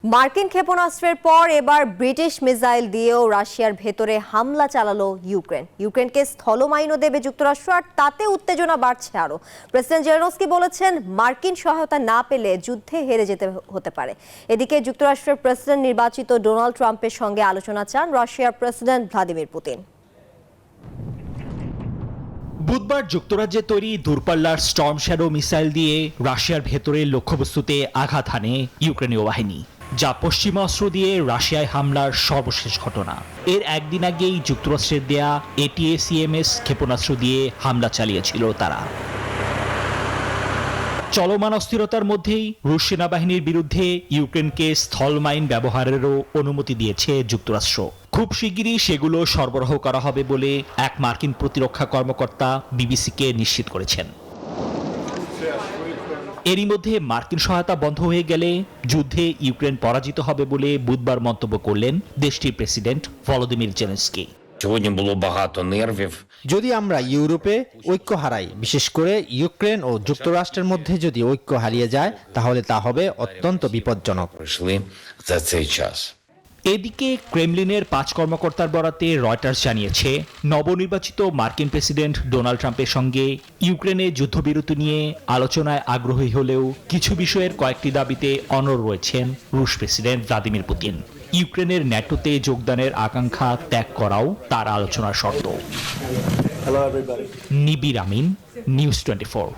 মার্কিন ক্ষেপণাস্ত্রের পর এবার ব্রিটিশ মিসাইল দিয়েও রাশিয়ার ভেতরে হামলা চালালো ইউক্রেনকে স্থলমাইনও দেবে যুক্তরাষ্ট্র, আর তাতে উত্তেজনা বাড়ছে আরো। প্রেসিডেন্ট জেলেনস্কি বলেছেন, মার্কিন সহায়তা না পেলে যুদ্ধে হেরে যেতে হতে পারে। এদিকে যুক্তরাষ্ট্রের প্রেসিডেন্ট নির্বাচিত ডোনাল্ড ট্রাম্পের সঙ্গে আলোচনা চান রাশিয়ার প্রেসিডেন্ট ভ্লাদিমির পুতিন। বুধবার যুক্তরাজ্যে তৈরি দূরপাল্লার স্টর্ম শ্যাডো মিসাইল দিয়ে রাশিয়ার ভেতরে লক্ষ্যবস্তুতে আঘাত হানে ইউক্রেনীয় বাহিনী, যা পশ্চিমা অস্ত্র দিয়ে রাশিয়ায় হামলার সর্বশেষ ঘটনা। এর একদিন আগেই যুক্তরাষ্ট্রের দেয়া ATACMS ক্ষেপণাস্ত্র দিয়ে হামলা চালিয়েছিল তারা। চলমান অস্থিরতার মধ্যেই রুশ সেনাবাহিনীর বিরুদ্ধে ইউক্রেনকে স্থল মাইন ব্যবহারেরও অনুমতি দিয়েছে যুক্তরাষ্ট্র। খুব শিগগিরই সেগুলো সরবরাহ করা হবে বলে এক মার্কিন প্রতিরক্ষা কর্মকর্তা বিবিসিকে নিশ্চিত করেছেন। এরই মধ্যে মার্কিন সহায়তা বন্ধ হয়ে গেলে যুদ্ধে ইউক্রেন পরাজিত হবে বলে বুধবার মন্তব্য করলেন দেশটির প্রেসিডেন্ট ভলোদিমির জেলেনস্কি। যদি আমরা ইউরোপে ঐক্য হারাই, বিশেষ করে ইউক্রেন ও যুক্তরাষ্ট্রের মধ্যে যদি ঐক্য হারিয়ে যায়, তাহলে তা হবে অত্যন্ত বিপজ্জনক। এদিকে ক্রেমলিনের 5 কর্মকর্তার বরাতে রয়টার্স জানিয়েছে, নবনির্বাচিত মার্কিন প্রেসিডেন্ট ডোনাল্ড ট্রাম্পের সঙ্গে ইউক্রেনে যুদ্ধবিরতি নিয়ে আলোচনায় আগ্রহী হলেও কিছু বিষয়ের কয়েকটি দাবিতে অনড় রয়েছেন রুশ প্রেসিডেন্ট ভ্লাদিমির পুতিন। ইউক্রেনের ন্যাটোতে যোগদানের আকাঙ্ক্ষা ত্যাগ করাও তার আলোচনার শর্ত। নিবির আমিন, নিউজ 24।